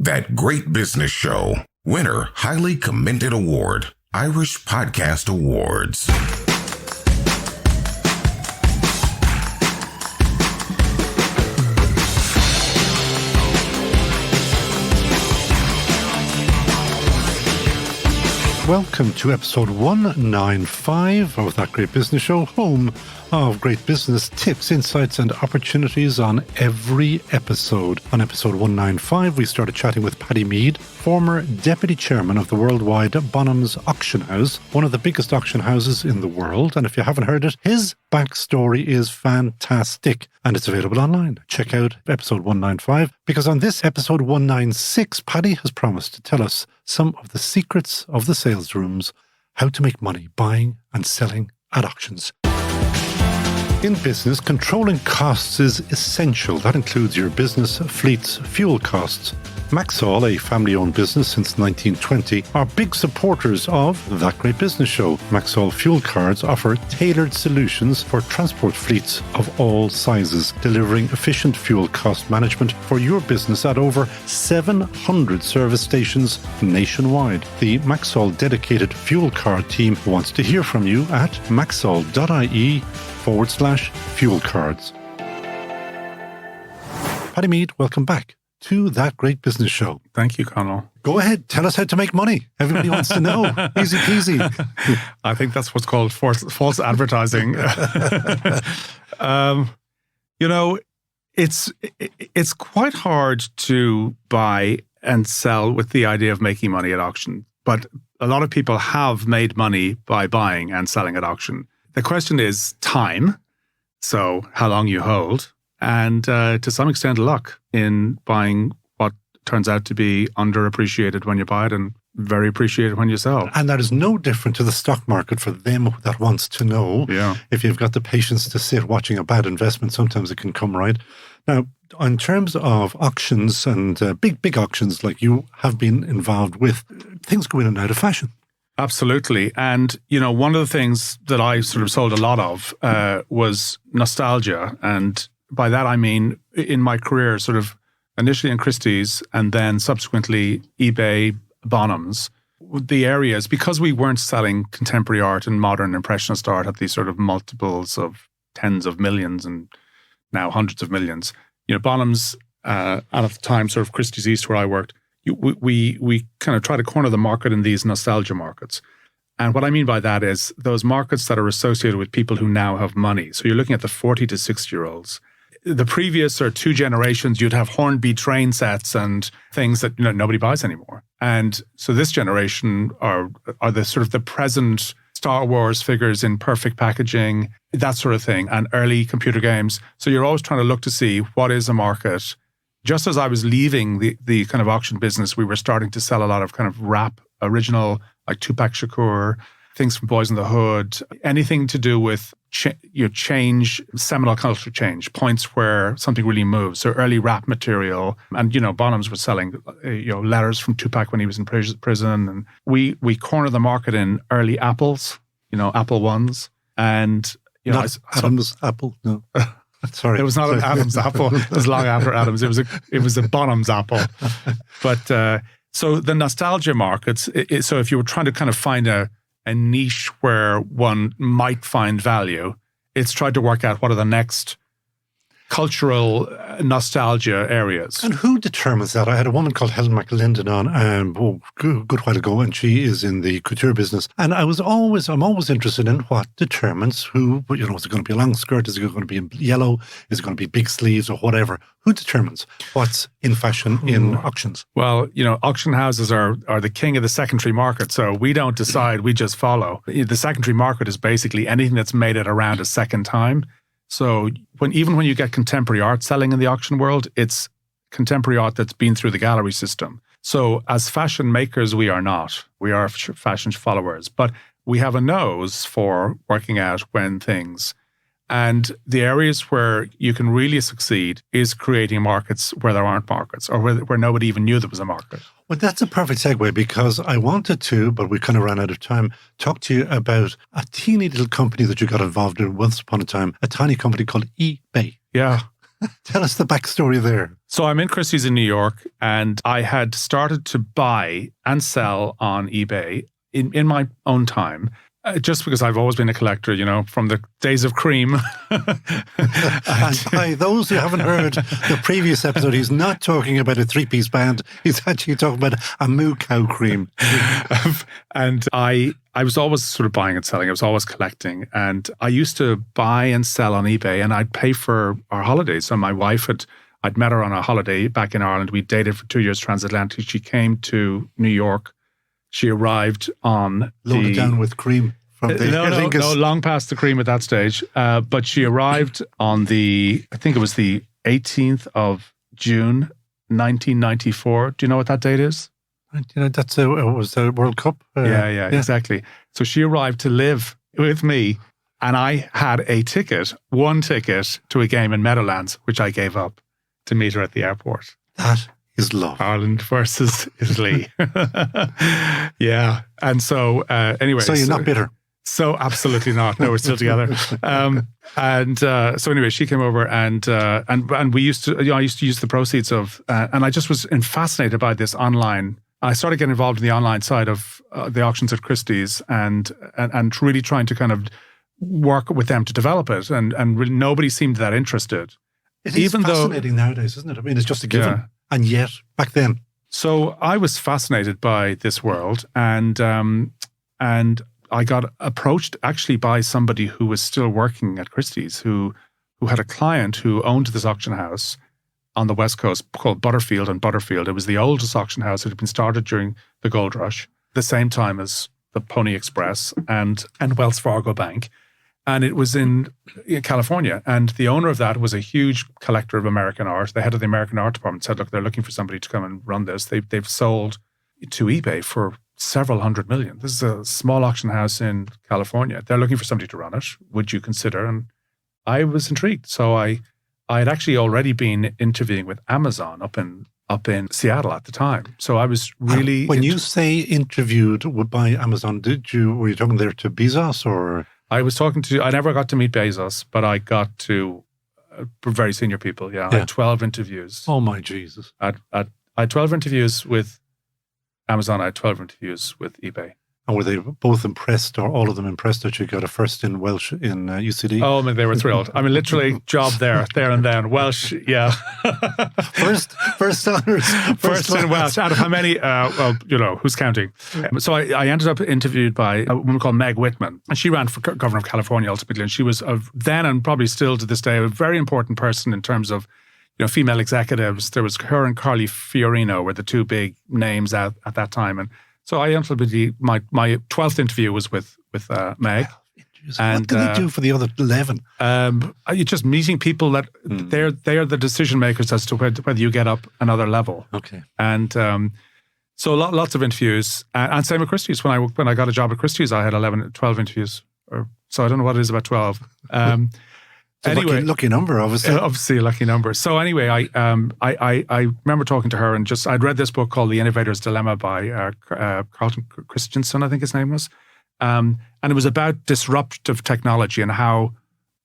That Great Business Show. Winner, Highly Commended Award. Irish Podcast Awards. Welcome to episode 195 of That Great Business Show, home of great business tips, insights and opportunities on every episode. On episode 195, we started chatting with Paddy Meade, former deputy chairman of the worldwide Bonhams auction house, one of the biggest auction houses in the world. And if you haven't heard it, his backstory is fantastic and it's available online. Check out episode 195 because on this episode 196, Paddy has promised to tell us some of the secrets of the sales rooms, how to make money buying and selling at auctions. In business, controlling costs is essential. That includes your business fleet's fuel costs. Maxall, a family-owned business since 1920, are big supporters of That Great Business Show. Maxall fuel cards offer tailored solutions for transport fleets of all sizes, delivering efficient fuel cost management for your business at over 700 service stations nationwide. The Maxall dedicated fuel card team wants to hear from you at maxall.ie/fuel cards. Paddy Meade, welcome back to That Great Business Show. Thank you, Conal. Go ahead. Tell us how to make money. Everybody wants to know. Easy peasy. I think that's what's called false advertising. It's quite hard to buy and sell with the idea of making money at auction. But a lot of people have made money by buying and selling at auction. The question is time. So how long you hold. And to some extent, luck in buying what turns out to be underappreciated when you buy it and very appreciated when you sell. And that is no different to the stock market for them that wants to know. Yeah. If you've got the patience to sit watching a bad investment, sometimes it can come right. Now, in terms of auctions and big auctions like you have been involved with, things go in and out of fashion. Absolutely. And, one of the things that I sort of sold a lot of was nostalgia. And by that, I mean, in my career, sort of initially in Christies and then subsequently eBay, Bonhams, the areas, because we weren't selling contemporary art and modern impressionist art at these sort of multiples of tens of millions and now hundreds of millions. Bonhams, at the time, sort of Christies East where I worked, we kind of try to corner the market in these nostalgia markets. And what I mean by that is those markets that are associated with people who now have money. So you're looking at the 40 to 60-year-olds. The previous or two generations, you'd have Hornby train sets and things that nobody buys anymore. And so this generation are the sort of the present Star Wars figures in perfect packaging, that sort of thing, and early computer games. So you're always trying to look to see what is a market. Just as I was leaving the kind of auction business, we were starting to sell a lot of kind of rap, original, like Tupac Shakur, things from Boys in the Hood, anything to do with change, seminal culture change, points where something really moves. So early rap material. And, Bonhams was selling, letters from Tupac when he was in prison. And we corner the market in early apples, Apple ones. And, not Adam's apple, no. Sorry. It was not an Adam's apple. It was long after Adam's. It was a Bonhams apple. But so the nostalgia markets, so if you were trying to kind of find a niche where one might find value, it's tried to work out what are the next cultural nostalgia areas. And who determines that? I had a woman called Helen McLendon on a good while ago, and she is in the couture business. And I'm always interested in what determines who, is it going to be a long skirt? Is it going to be in yellow? Is it going to be big sleeves or whatever? Who determines what's in fashion in auctions? Well, auction houses are the king of the secondary market. So we don't decide, we just follow. The secondary market is basically anything that's made it around a second time. So even when you get contemporary art selling in the auction world, it's contemporary art that's been through the gallery system. So as fashion makers, we are not. We are fashion followers. But we have a nose for working out when things. And the areas where you can really succeed is creating markets where there aren't markets or where nobody even knew there was a market. Well, that's a perfect segue because I wanted to, but we kind of ran out of time, talk to you about a teeny little company that you got involved in once upon a time, a tiny company called eBay. Yeah. Tell us the backstory there. So I'm in Christies in New York, and I had started to buy and sell on eBay in my own time. Just because I've always been a collector, from the days of cream. And by those who haven't heard the previous episode, he's not talking about a three-piece band. He's actually talking about a moo cow cream. And I was always sort of buying and selling. I was always collecting. And I used to buy and sell on eBay, and I'd pay for our holidays. So my wife I'd met her on a holiday back in Ireland. We dated for 2 years transatlantic. She came to New York. She arrived on Loaded down with cream from the no, long past the cream at that stage. But she arrived on I think it was the 18th of June, 1994. Do you know what that date is? That's was the World Cup. Yeah, exactly. So she arrived to live with me, and I had one ticket to a game in Meadowlands, which I gave up to meet her at the airport. That is love. Ireland versus Italy. Yeah. And so, anyway. So you're not bitter? So absolutely not. No, we're still together. So anyway, she came over and we used to, I used to use the proceeds of, and I just was fascinated by this online. I started getting involved in the online side of the auctions at Christie's and really trying to kind of work with them to develop it. And really nobody seemed that interested. It is fascinating nowadays, isn't it? I mean, it's just a given. Yeah. And yet, back then. So I was fascinated by this world, and I got approached actually by somebody who was still working at Christie's, who had a client who owned this auction house on the West Coast called Butterfield and Butterfield. It was the oldest auction house. It had been started during the gold rush, the same time as the Pony Express and Wells Fargo Bank. And it was in California. And the owner of that was a huge collector of American art. The head of the American art department said, look, they're looking for somebody to come and run this. They've sold to eBay for several $100 million. This is a small auction house in California. They're looking for somebody to run it. Would you consider? And I was intrigued. So I had actually already been interviewing with Amazon up in Seattle at the time. So I was really... When you say interviewed by Amazon, were you talking there to Bezos or... I never got to meet Bezos, but I got to very senior people. Yeah. I had 12 interviews. Oh my Jesus. I had 12 interviews with Amazon. I had 12 interviews with eBay. And were they both impressed, or all of them impressed that you got a first in Welsh in UCD? Oh, I mean, they were thrilled. I mean, literally job there and then. Welsh, yeah. First honours. First in Welsh. Out of how many? Who's counting? So I ended up interviewed by a woman called Meg Whitman. And she ran for governor of California ultimately. And she was then and probably still to this day a very important person in terms of female executives. There was her and Carly Fiorina were the two big names at that time. And so I ultimately, my 12th interview was with Meg. And what did they do for the other 11? You're just meeting people that they're the decision makers as to whether you get up another level. Okay. And so lots of interviews. And same with Christie's. When I got a job at Christie's, I had 12 interviews. So I don't know what it is about 12. Anyway, lucky number, obviously. Obviously, a lucky number. So anyway, I remember talking to her, and I'd read this book called The Innovator's Dilemma by Carlton Christensen, I think his name was, and it was about disruptive technology and how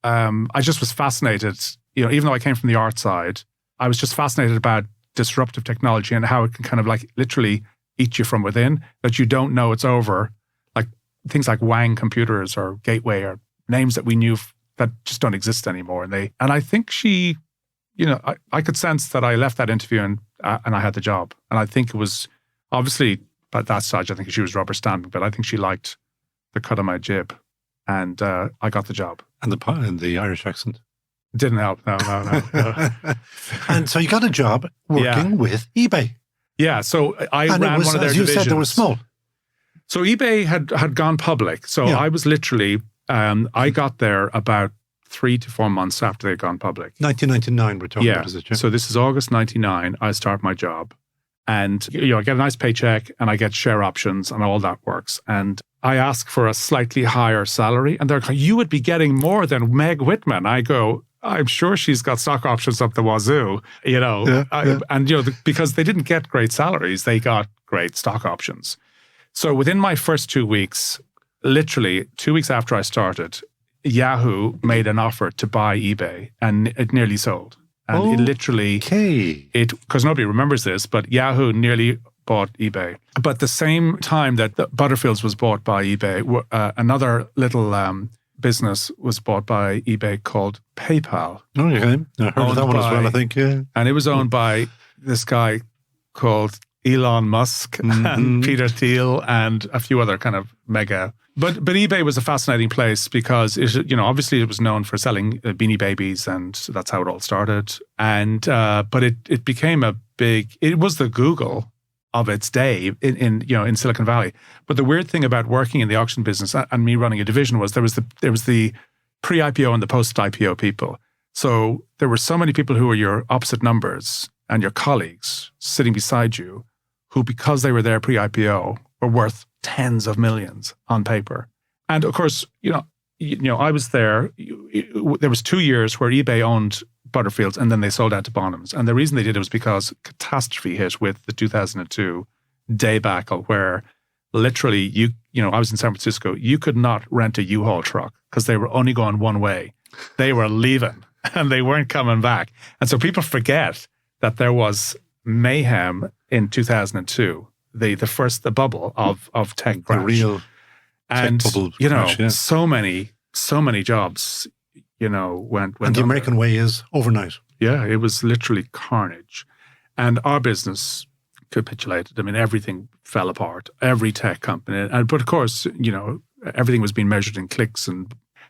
I just was fascinated. Even though I came from the art side, I was just fascinated about disruptive technology and how it can kind of like literally eat you from within. That you don't know it's over, like things like Wang computers or Gateway or names that we knew that just don't exist anymore. And I think she, I could sense that I left that interview and I had the job. And I think it was obviously at that stage, I think she was rubber stamping, but I think she liked the cut of my jib, and I got the job. And the Irish accent didn't help. No. And so you got a job working with eBay. Yeah. So I ran one of their divisions. You said they were small. So eBay had gone public. So I was literally. I got there about 3 to 4 months after they'd gone public. 1999 we're talking about, is it? Yeah. So this is August 99. I start my job. And I get a nice paycheck and I get share options and all that works. And I ask for a slightly higher salary. And they're like, you would be getting more than Meg Whitman. I go, I'm sure she's got stock options up the wazoo, And, because they didn't get great salaries, they got great stock options. So within my first 2 weeks, literally 2 weeks after I started, Yahoo made an offer to buy eBay, and it nearly sold. And it literally, because nobody remembers this, but Yahoo nearly bought eBay. But the same time that the Butterfields was bought by eBay, another little business was bought by eBay called PayPal. Oh, okay. I heard of that one as well, I think, yeah. And it was owned by this guy called Elon Musk and Peter Thiel and a few other kind of mega. But eBay was a fascinating place because obviously it was known for selling Beanie Babies, and that's how it all started. And but it became it was the Google of its day in Silicon Valley. But the weird thing about working in the auction business and me running a division was there was the pre-IPO and the post-IPO people. So there were so many people who were your opposite numbers and your colleagues sitting beside you, who, because they were there pre-IPO, were worth tens of millions on paper. And of course, I was there. There was 2 years where eBay owned Butterfields and then they sold out to Bonhams. And the reason they did it was because catastrophe hit with the 2002 debacle, where literally I was in San Francisco. You could not rent a U-Haul truck because they were only going one way. They were leaving and they weren't coming back. And so people forget that there was mayhem in 2002, the bubble of tech crash. The real and tech bubble crash, yeah. so many jobs, went. And the American way is overnight. Yeah, it was literally carnage. And our business capitulated. I mean, everything fell apart. Every tech company. But of course, everything was being measured in clicks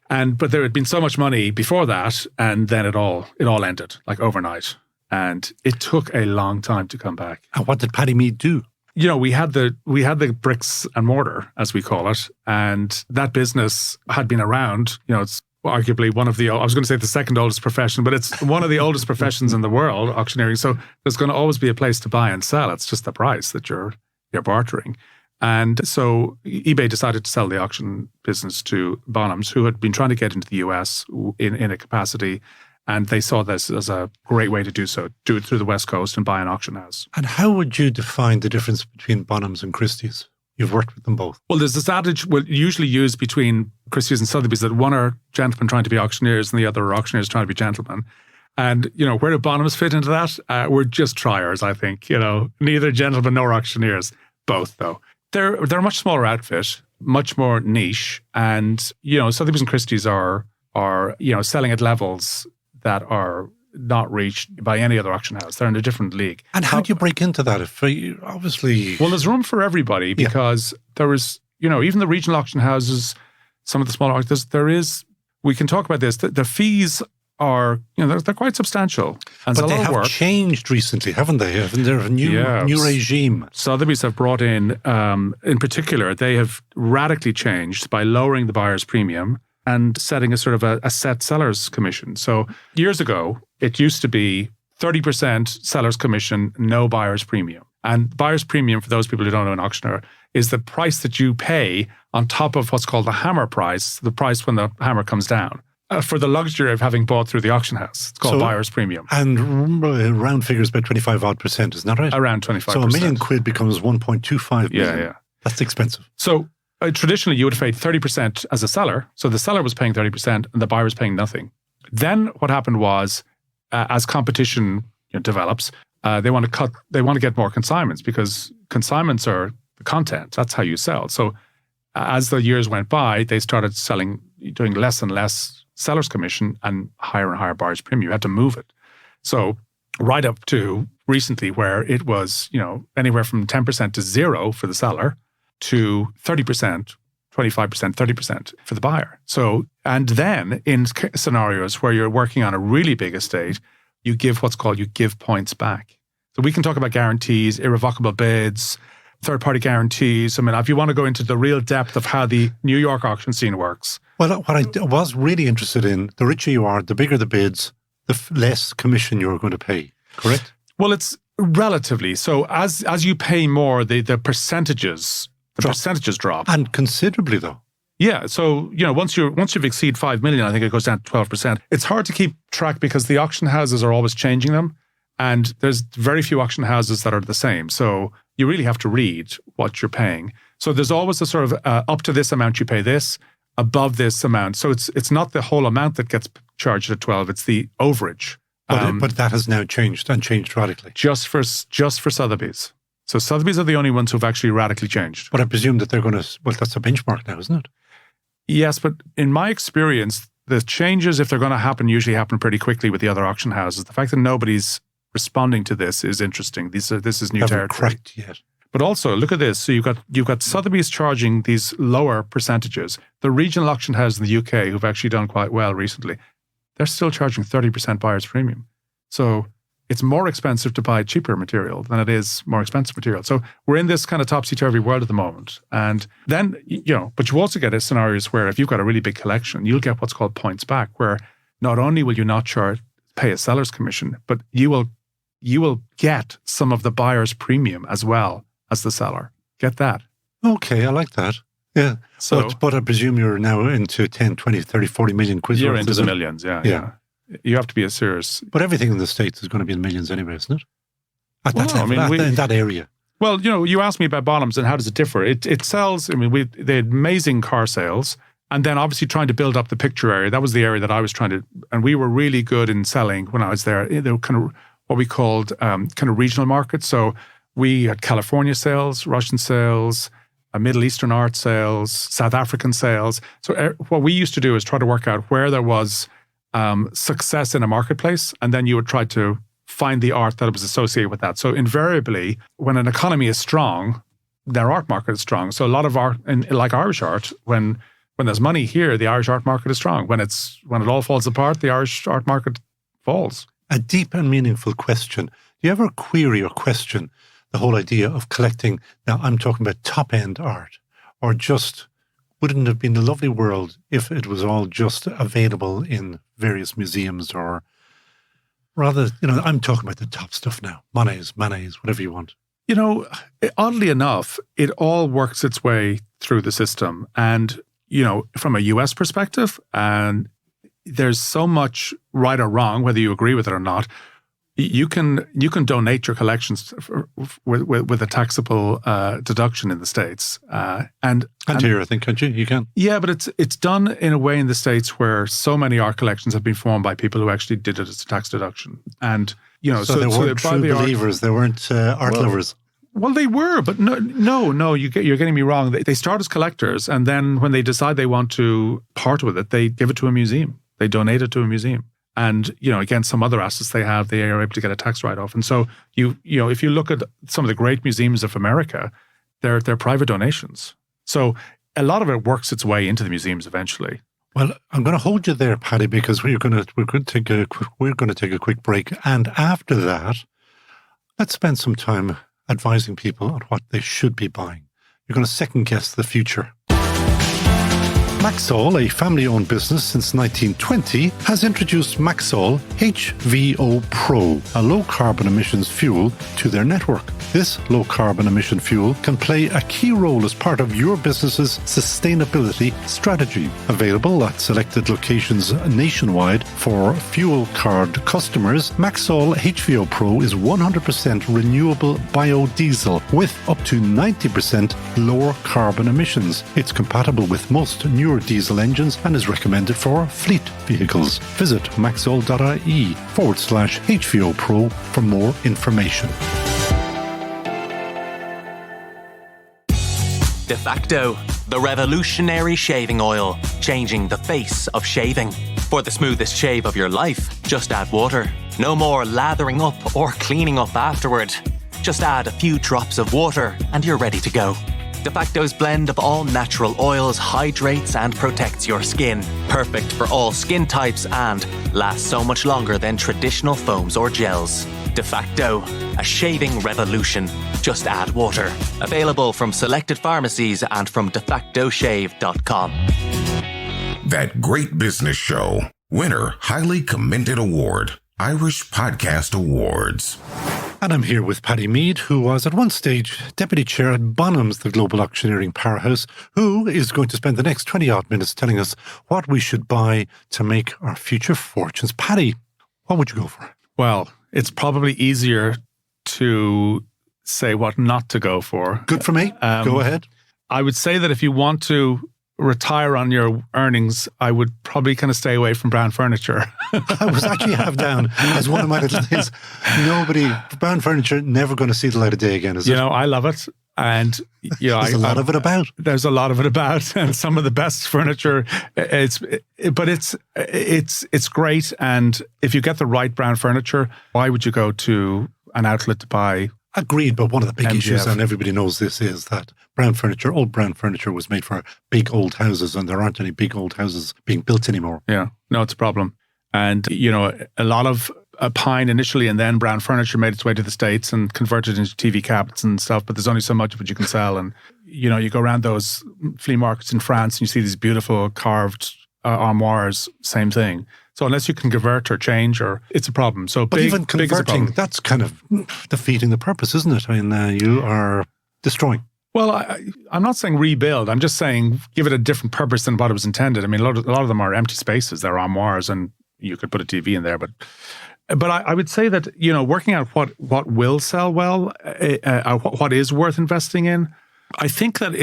but there had been so much money before that, and then it all ended like overnight. And it took a long time to come back. And what did Paddy Meade do? We had the bricks and mortar, as we call it, and that business had been around. It's arguably one of the, I was going to say the second oldest profession, but it's one of the oldest professions in the world, auctioneering. So there's going to always be a place to buy and sell. It's just the price that you're bartering. And so eBay decided to sell the auction business to Bonhams, who had been trying to get into the US in a capacity. And they saw this as a great way to do so, do it through the West Coast and buy an auction house. And how would you define the difference between Bonhams and Christies? You've worked with them both. Well, there's this adage usually used between Christies and Sotheby's that one are gentlemen trying to be auctioneers and the other are auctioneers trying to be gentlemen. And, where do Bonhams fit into that? We're just triers, I think. Neither gentlemen nor auctioneers. Both, though. They're a much smaller outfit, much more niche. And, Sotheby's and Christies are selling at levels that are not reached by any other auction house. They're in a different league. And how do you break into that? If obviously... Well, there's room for everybody because there is, even the regional auction houses, some of the smaller auctions, we can talk about this, the fees are, they're quite substantial. And but they have changed recently, haven't they? They're a new regime. Sotheby's have brought in particular, they have radically changed by lowering the buyer's premium and setting a sort of a set seller's commission. So years ago, it used to be 30% seller's commission, no buyer's premium. And buyer's premium, for those people who don't know an auctioneer, is the price that you pay on top of what's called the hammer price, the price when the hammer comes down, for the luxury of having bought through the auction house. It's called buyer's premium. And round figures about 25% isn't that right? Around 25%. So $1 million becomes 1.25 million. Yeah. That's expensive. So traditionally, you would have paid 30% as a seller. So the seller was paying 30% and the buyer was paying nothing. Then what happened was, as competition develops, they want to get more consignments because consignments are the content. That's how you sell. So as the years went by, they started doing less and less seller's commission and higher buyer's premium. You had to move it. So right up to recently, where it was anywhere from 10% to 0 for the seller, to 30%, 25%, 30% for the buyer. So, and then in scenarios where you're working on a really big estate, you give points back. So we can talk about guarantees, irrevocable bids, third-party guarantees. I mean, if you want to go into the real depth of how the New York auction scene works. Well, what I was really interested in, the richer you are, the bigger the bids, the less commission you're going to pay, correct? Well, it's relatively. So as you pay more, the percentages... percentages drop. And considerably, though. Yeah. So, once you've exceed 5 million, I think it goes down to 12%. It's hard to keep track because the auction houses are always changing them. And there's very few auction houses that are the same. So you really have to read what you're paying. So there's always a sort of up to this amount you pay this, above this amount. So it's not the whole amount that gets charged at 12. It's the overage But that has now changed and changed radically. Just for Sotheby's. So Sotheby's are the only ones who've actually radically changed. But I presume that they're going to, well, that's a benchmark now, isn't it? Yes, but in my experience, the changes, if they're going to happen, usually happen pretty quickly with the other auction houses. The fact that nobody's responding to this is interesting. This is new territory. Cracked yet. But also, look at this. So you've got Sotheby's charging these lower percentages. The regional auction houses in the UK, who've actually done quite well recently, they're still charging 30% buyer's premium. So it's more expensive to buy cheaper material than it is more expensive material. So we're in this kind of topsy-turvy world at the moment. And then, but you also get scenarios where if you've got a really big collection, you'll get what's called points back, where not only will you not pay a seller's commission, but you will get some of the buyer's premium as well as the seller. Get that? Okay, I like that. Yeah. So, but I presume you're now into 10, 20, 30, 40 million quid. You're into the millions, yeah. You have to be a serious... But everything in the States is going to be in millions anyway, isn't it? At that level, in that area. Well, you asked me about Bonhams and how does it differ? It sells, they had amazing car sales, and then obviously trying to build up the picture area. That was the area that I was trying to... And we were really good in selling when I was there. They were kind of what we called kind of regional markets. So we had California sales, Russian sales, Middle Eastern art sales, South African sales. So what we used to do is try to work out where there was success in a marketplace, and then you would try to find the art that was associated with that. So invariably, when an economy is strong, their art market is strong. So a lot of art, like Irish art, when there's money here, the Irish art market is strong. When it all falls apart, the Irish art market falls. A deep and meaningful question. Do you ever query or question the whole idea of collecting? Now, I'm talking about top-end art, or just... Wouldn't it have been a lovely world if it was all just available in various museums, or rather, I'm talking about the top stuff now. Monets, whatever you want. Oddly enough, it all works its way through the system. And, from a US perspective, and there's so much right or wrong, whether you agree with it or not, you can donate your collections with a taxable deduction in the States, and here I think, can't you? You can. Yeah, but it's done in a way in the States where so many art collections have been formed by people who actually did it as a tax deduction, and so they weren't true believers. They weren't art lovers. Well, they were, but no, you're getting me wrong. They start as collectors, and then when they decide they want to part with it, they give it to a museum. They donate it to a museum. And, against some other assets they have, they are able to get a tax write-off. And so, if you look at some of the great museums of America, they're private donations. So a lot of it works its way into the museums eventually. Well, I'm going to hold you there, Paddy, because we're going to take a quick break. And after that, let's spend some time advising people on what they should be buying. You're going to second-guess the future. Maxol, a family-owned business since 1920, has introduced Maxol HVO Pro, a low-carbon emissions fuel, to their network. This low-carbon emission fuel can play a key role as part of your business's sustainability strategy. Available at selected locations nationwide for fuel card customers, Maxol HVO Pro is 100% renewable biodiesel with up to 90% lower carbon emissions. It's compatible with most newer diesel engines and is recommended for fleet vehicles. Visit maxol.ie/HVO Pro for more information. De facto, the revolutionary shaving oil, changing the face of shaving. For the smoothest shave of your life, just add water. No more lathering up or cleaning up afterward. Just add a few drops of water and you're ready to go. De facto's blend of all natural oils hydrates and protects your skin. Perfect for all skin types and lasts so much longer than traditional foams or gels. De facto, a shaving revolution. Just add water. Available from selected pharmacies and from defactoshave.com. That Great Business Show. Winner, highly commended award. Irish Podcast Awards. And I'm here with Paddy Meade, who was at one stage Deputy Chair at Bonhams, the global auctioneering powerhouse, who is going to spend the next 20-odd minutes telling us what we should buy to make our future fortunes. Paddy, what would you go for? Well, it's probably easier to say what not to go for. Good for me. Go ahead. I would say that if you want to retire on your earnings, I would probably kind of stay away from brown furniture. I was actually have down as one of my little things. Brown furniture, never going to see the light of day again, is it? I love it. And there's a lot of it about. There's a lot of it about, and some of the best furniture. It's great. And if you get the right brown furniture, why would you go to an outlet to buy? Agreed, but one of the big MDF. issues, and everybody knows this, is that old brown furniture was made for big old houses, and there aren't any big old houses being built anymore. Yeah, no, it's a problem. And, a lot of pine initially, and then brown furniture made its way to the States and converted into TV cabinets and stuff, but there's only so much of it you can sell. And, you go around those flea markets in France and you see these beautiful carved armoires, same thing. So unless you can convert or change, it's a problem. But even converting, that's kind of defeating the purpose, isn't it? I mean, you are destroying. Well, I'm not saying rebuild. I'm just saying give it a different purpose than what it was intended. I mean, a lot of them are empty spaces. They're armoires, and you could put a TV in there. But I would say that, working out what will sell well, what is worth investing in, I think that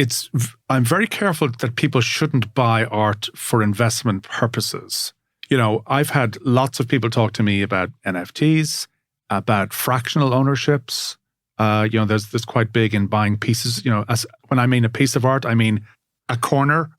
I'm very careful that people shouldn't buy art for investment purposes. I've had lots of people talk to me about NFTs, about fractional ownerships. There's quite big in buying pieces. When I mean a piece of art, I mean a corner.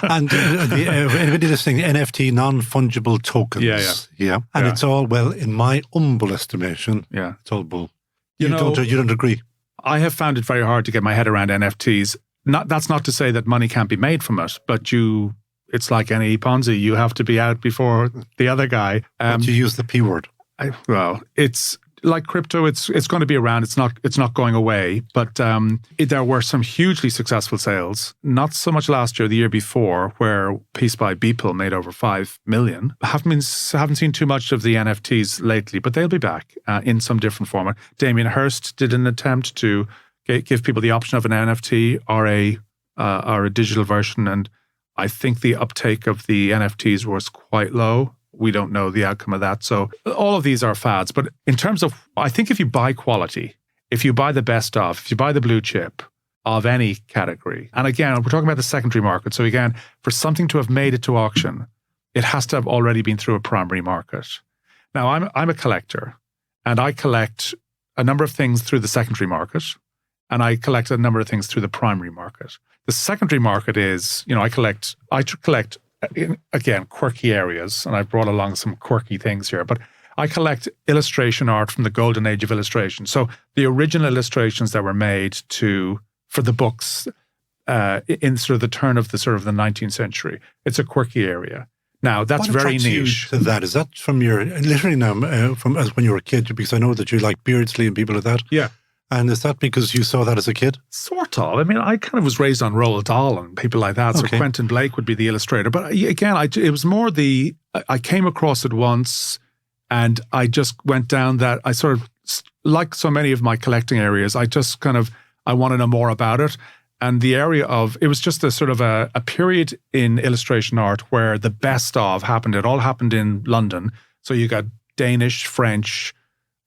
And anybody listening, NFT, non-fungible tokens. Yeah. And it's all, in my humble estimation, it's all bull. You don't agree? I have found it very hard to get my head around NFTs. That's not to say that money can't be made from it, but it's like any Ponzi. You have to be out before the other guy. But you use the P word. It's like crypto. It's going to be around. It's not going away. But there were some hugely successful sales. Not so much last year, the year before, where Piece by Beeple made over 5 million. Haven't seen too much of the NFTs lately, but they'll be back in some different format. Damien Hirst did an attempt to give people the option of an NFT or a digital version, and I think the uptake of the NFTs was quite low. We don't know the outcome of that. So all of these are fads. But in terms of, I think if you buy quality, if you buy the best of, if you buy the blue chip of any category, and again, we're talking about the secondary market. So again, for something to have made it to auction, it has to have already been through a primary market. Now, I'm a collector, and I collect a number of things through the secondary market, and I collect a number of things through the primary market. The secondary market is, I collect, again, quirky areas, and I've brought along some quirky things here, but I collect illustration art from the golden age of illustration. So the original illustrations that were made for the books in sort of the turn of the 19th century. It's a quirky area. Now, that's very niche. To that? Is that from your, literally now, from as when you were a kid, because I know that you like Beardsley and people like that? Yeah. And is that because you saw that as a kid? Sort of. I mean, I kind of was raised on Roald Dahl and people like that. So Quentin Blake would be the illustrator. But again, it was more I came across it once and I just went down that, I sort of, like so many of my collecting areas, I just I want to know more about it. And the area it was just a sort of a period in illustration art where the best of happened. It all happened in London. So you got Danish, French,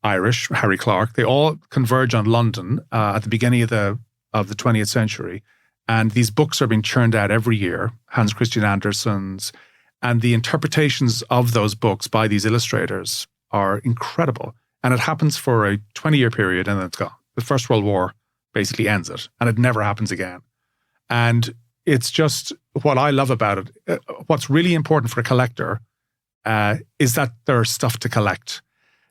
Irish, Harry Clarke, they all converge on London at the beginning of the 20th century. And these books are being churned out every year, Hans Christian Andersen's, and the interpretations of those books by these illustrators are incredible. And it happens for a 20-year period and then it's gone. The First World War basically ends it and it never happens again. And it's just what I love about it. What's really important for a collector is that there's stuff to collect.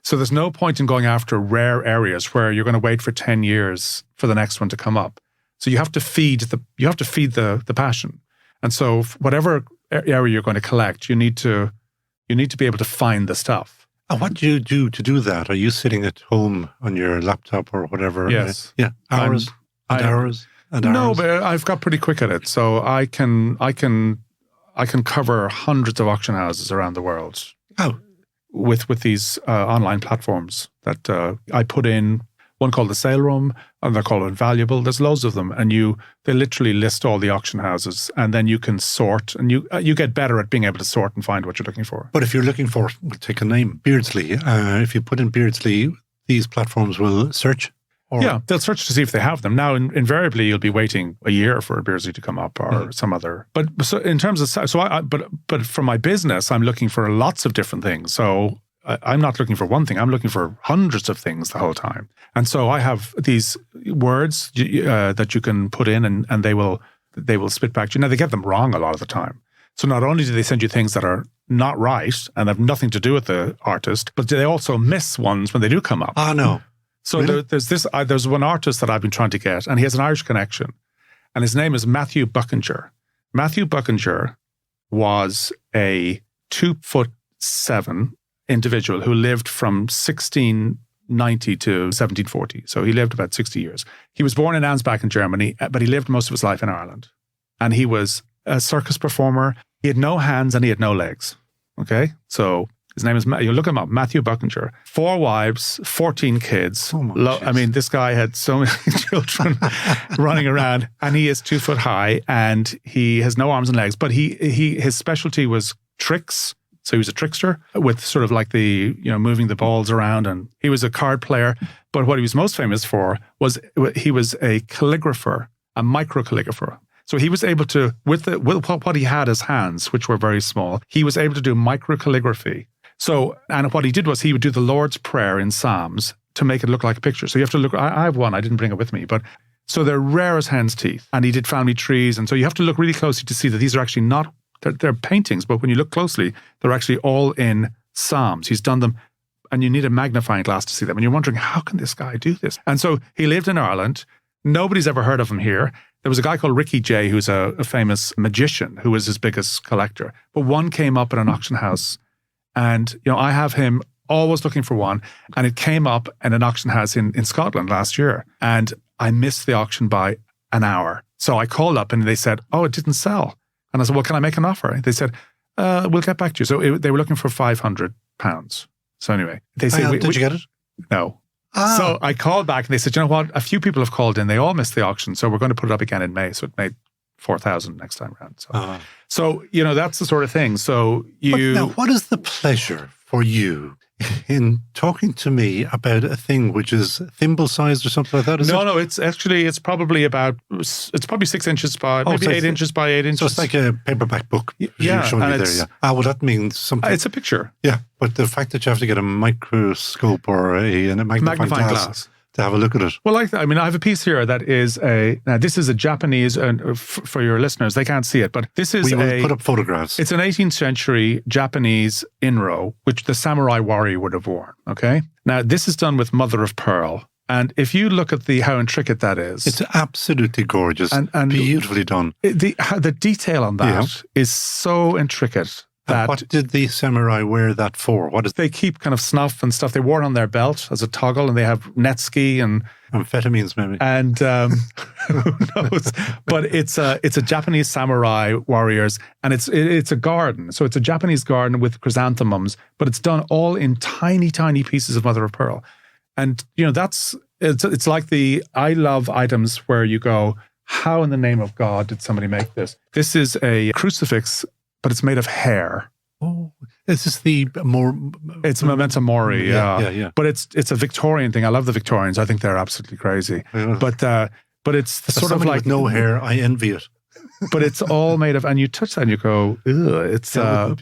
So there's no point in going after rare areas where you're going to wait for 10 years for the next one to come up. So you have to feed the passion. And so whatever area you're going to collect, you need to be able to find the stuff. And what do you do to do that? Are you sitting at home on your laptop or whatever? Yes. Hours and hours. No, but I've got pretty quick at it. So I can cover hundreds of auction houses around the world. Oh. With these online platforms that I put in, one called the Sale Room, and they're called Invaluable. There's loads of them, and they literally list all the auction houses, and then you can sort, and you get better at being able to sort and find what you're looking for. But if you're looking for, we'll take a name, Beardsley. If you put in Beardsley, these platforms will search. Or? Yeah, they'll search to see if they have them. Now, invariably, you'll be waiting a year for a Beardsley to come up or some other. But so in terms of, but for my business, I'm looking for lots of different things. So I'm not looking for one thing. I'm looking for hundreds of things the whole time. And so I have these words that you can put in, and they will spit back to you. Now, they get them wrong a lot of the time. So not only do they send you things that are not right and have nothing to do with the artist, but they also miss ones when they do come up. Ah, no. So really? There's one artist that I've been trying to get, and he has an Irish connection, and his name is Matthew Buchinger. Matthew Buchinger was a 2'7" individual who lived from 1690 to 1740. So he lived about 60 years. He was born in Ansbach in Germany, but he lived most of his life in Ireland. And he was a circus performer. He had no hands and he had no legs. Okay? So his name is, you look him up, Matthew Buchinger. 4 wives, 14 kids. I mean, this guy had so many children running around, and he is 2 foot high, and he has no arms and legs. But his specialty was tricks. So he was a trickster with sort of like moving the balls around, and he was a card player. But what he was most famous for was he was a calligrapher, a micro calligrapher. So he was able to, with what he had as hands, which were very small, he was able to do micro calligraphy. So, and what he did was he would do the Lord's Prayer in Psalms to make it look like a picture. So you have to look, I have one, I didn't bring it with me, but so they're rare as hen's teeth. And he did family trees. And so you have to look really closely to see that these are actually not, they're paintings, but when you look closely, they're actually all in Psalms. He's done them, and you need a magnifying glass to see them. And you're wondering, how can this guy do this? And so he lived in Ireland. Nobody's ever heard of him here. There was a guy called Ricky Jay, who's a famous magician, who was his biggest collector. But one came up at an auction house, and I have him always looking for one. And it came up at an auction house in Scotland last year, and I missed the auction by an hour. So I called up, and they said, "Oh, it didn't sell." And I said, "Well, can I make an offer?" They said, "We'll get back to you." So they were looking for £500. So anyway, they said, "Did you get it?" No. So I called back, and they said, "You know what? A few people have called in. They all missed the auction, so we're going to put it up again in May." So it made 4,000 next time around. So that's the sort of thing. So But now, what is the pleasure for you in talking to me about a thing which is thimble-sized or something like that? No, it's probably 6 inches by, maybe 8 inches by 8 inches. So it's like a paperback book. Yeah. Well, that means something. It's a picture. Yeah, but the fact that you have to get a microscope or a magnifying glass to have a look at it. Well, I have a piece here that is now this is a Japanese, and for your listeners, they can't see it, but this is we will put up photographs. It's an 18th century Japanese inro, which the samurai warrior would have worn, okay? Now, this is done with mother of pearl, and if you look at how intricate that is. It's absolutely gorgeous and beautifully done. The detail on that is so intricate. What did the samurai wear that for? They keep kind of snuff and stuff. They wore it on their belt as a toggle, and they have netski and amphetamines, maybe. And who knows? But it's a Japanese samurai warriors, and it's a garden. So it's a Japanese garden with chrysanthemums, but it's done all in tiny, tiny pieces of mother of pearl. And it's like the I love items where you go, how in the name of God did somebody make this? This is a crucifix, but it's made of hair. Oh, this is the more... It's Memento Mori, yeah. But it's a Victorian thing. I love the Victorians. I think they're absolutely crazy. Yeah. But it's the sort of like... with no hair, I envy it. But it's all made of... And you touch that and you go, ugh. It's... So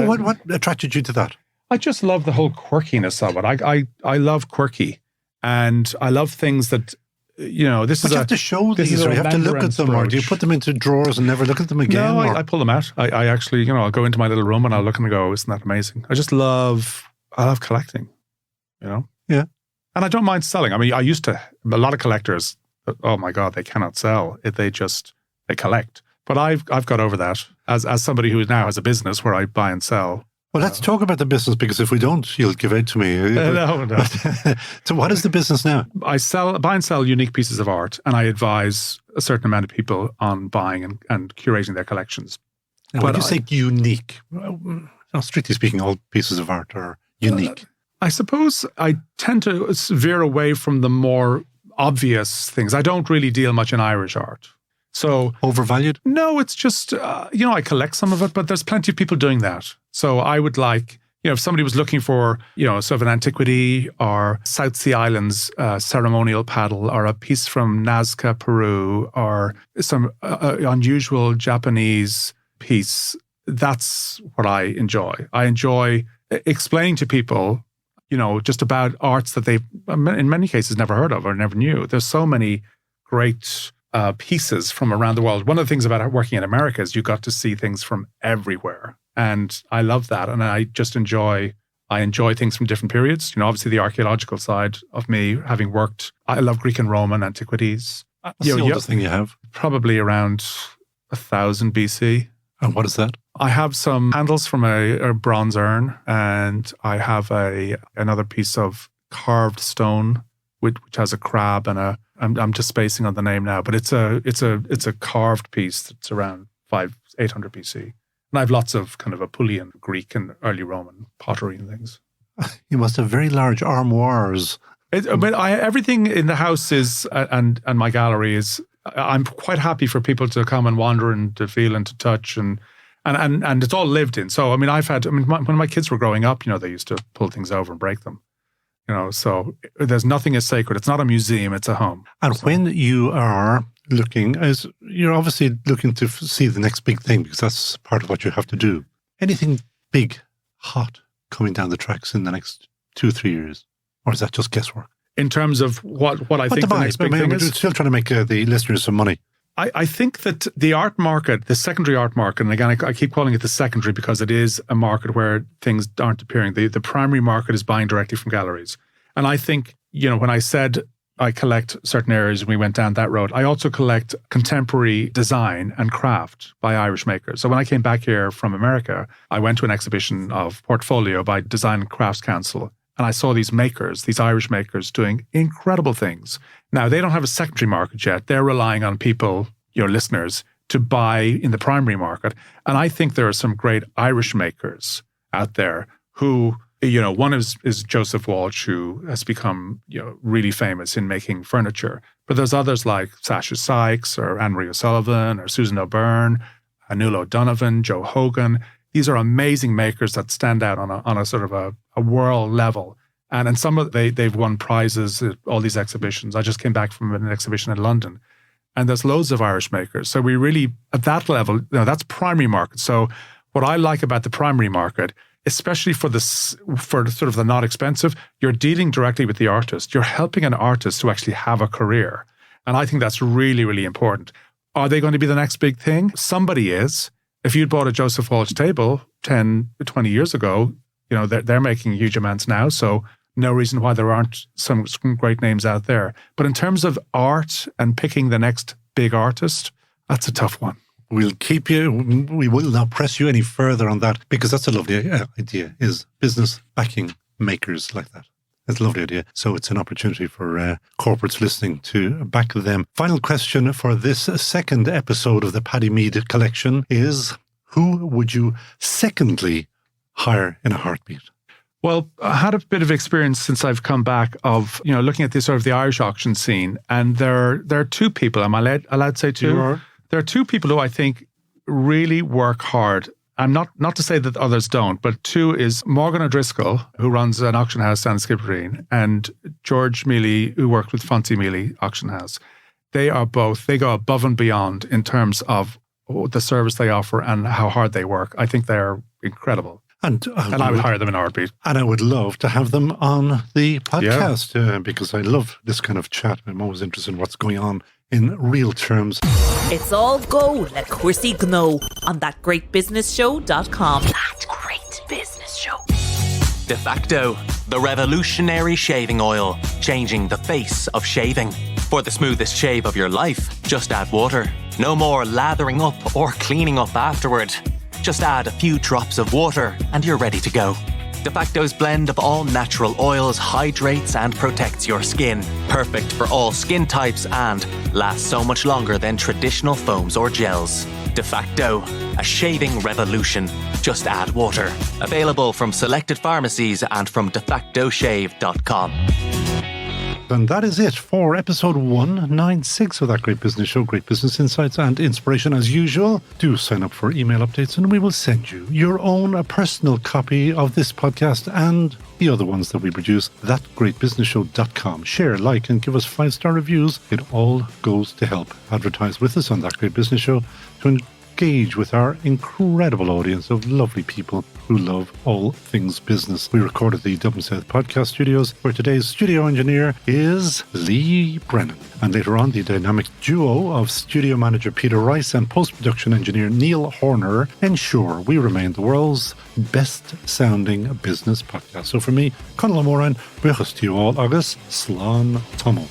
what attracted you to that? I just love the whole quirkiness of it. I love quirky. And I love things that... you have to show these, or you have to look at them, or do you put them into drawers and never look at them again? No, I pull them out. I actually, I'll go into my little room and I'll look and go, isn't that amazing? I love collecting, Yeah. And I don't mind selling. I mean, a lot of collectors, oh my God, they cannot sell. They collect. But I've got over that as somebody who now has a business where I buy and sell. Well, let's talk about the business, because if we don't, you'll give out to me. No. So what is the business now? I buy and sell unique pieces of art, and I advise a certain amount of people on buying and curating their collections. Now, when you say unique, strictly speaking, all pieces of art are unique. I suppose I tend to veer away from the more obvious things. I don't really deal much in Irish art. So overvalued? No, it's just, I collect some of it, but there's plenty of people doing that. So I would like, if somebody was looking for, sort of an antiquity or South Sea Islands ceremonial paddle, or a piece from Nazca, Peru, or some unusual Japanese piece, that's what I enjoy. I enjoy explaining to people, just about arts that they've, in many cases, never heard of or never knew. There's so many great pieces from around the world. One of the things about working in America is you got to see things from everywhere. And I love that. And I just enjoy things from different periods. Obviously the archaeological side of me, having worked, I love Greek and Roman antiquities. What's the oldest thing you have? Probably around 1000 BC. And what is that? I have some handles from a bronze urn, and I have another piece of carved stone, which has a crab and I'm just spacing on the name now, but it's a carved piece that's around 800 BC. And I have lots of kind of Apulian, Greek and early Roman pottery and things. You must have very large armoires. Everything in the house is, and my gallery is, I'm quite happy for people to come and wander and to feel and to touch and it's all lived in. So, when my kids were growing up, they used to pull things over and break them. So there's nothing as sacred. It's not a museum, it's a home. And when you are looking, as you're obviously looking to see the next big thing, because that's part of what you have to do. Anything big, hot, coming down the tracks in the next 2-3 years? Or is that just guesswork? In terms of what I think the next big thing is? We're still trying to make the listeners some money. I think that the art market, the secondary art market, and again, I keep calling it the secondary because it is a market where things aren't appearing. The primary market is buying directly from galleries. And I think, when I said I collect certain areas and we went down that road, I also collect contemporary design and craft by Irish makers. So when I came back here from America, I went to an exhibition of portfolio by Design and Crafts Council. And I saw these makers, these Irish makers, doing incredible things. Now, they don't have a secondary market yet. They're relying on people, your listeners, to buy in the primary market. And I think there are some great Irish makers out there who, one is Joseph Walsh, who has become, really famous in making furniture. But there's others like Sasha Sykes or Anne-Marie O'Sullivan or Susan O'Byrne, Anula O'Donovan, Joe Hogan. These are amazing makers that stand out on a sort of a world level. And some of they've won prizes at all these exhibitions. I just came back from an exhibition in London, and there's loads of Irish makers. So we really, at that level, that's primary market. So what I like about the primary market, especially for sort of the not expensive, you're dealing directly with the artist. You're helping an artist to actually have a career. And I think that's really, really important. Are they going to be the next big thing? Somebody is. If you'd bought a Joseph Walsh table 10, 20 years ago, they're making huge amounts now. So no reason why there aren't some great names out there. But in terms of art and picking the next big artist, that's a tough one. We'll keep you, we will not press you any further on that, because that's a lovely idea, is business backing makers like that. That's a lovely idea. So it's an opportunity for corporates listening to back them. Final question for this second episode of the Paddy Meade collection is, who would you secondly hire in a heartbeat? Well, I had a bit of experience since I've come back of, looking at this sort of the Irish auction scene. And there are two people, am I allowed to say two? You are. There are two people who I think really work hard. I'm not to say that others don't, but two is Morgan O'Driscoll, who runs an auction house down in Skibbereen, and George Mealy, who worked with Fonzie Mealy Auction House. They go above and beyond in terms of the service they offer and how hard they work. I think they're incredible. And I would hire them in a heartbeat. And I would love to have them on the podcast because I love this kind of chat. I'm always interested in what's going on in real terms. It's all go, let Christy know on thatgreatbusinessshow.com. That Great Business Show. De facto, the revolutionary shaving oil, changing the face of shaving. For the smoothest shave of your life, just add water. No more lathering up or cleaning up afterward. Just add a few drops of water and you're ready to go. De facto's blend of all natural oils hydrates and protects your skin. Perfect for all skin types and lasts so much longer than traditional foams or gels. De facto, a shaving revolution. Just add water. Available from selected pharmacies and from defactoshave.com. And that is it for episode 196 of That Great Business Show. Great business insights and inspiration as usual. Do sign up for email updates and we will send you your own personal copy of this podcast and the other ones that we produce. ThatGreatBusinessShow.com. Share, like, and give us 5-star reviews. It all goes to help advertise with us on That Great Business Show to engage with our incredible audience of lovely people who love all things business. We recorded the Dublin South Podcast Studios, where today's studio engineer is Lee Brennan. And later on, the dynamic duo of studio manager Peter Rice and post-production engineer Neil Horner ensure we remain the world's best-sounding business podcast. So for me, Conal Moran, buchas to you all, agus slán tomo.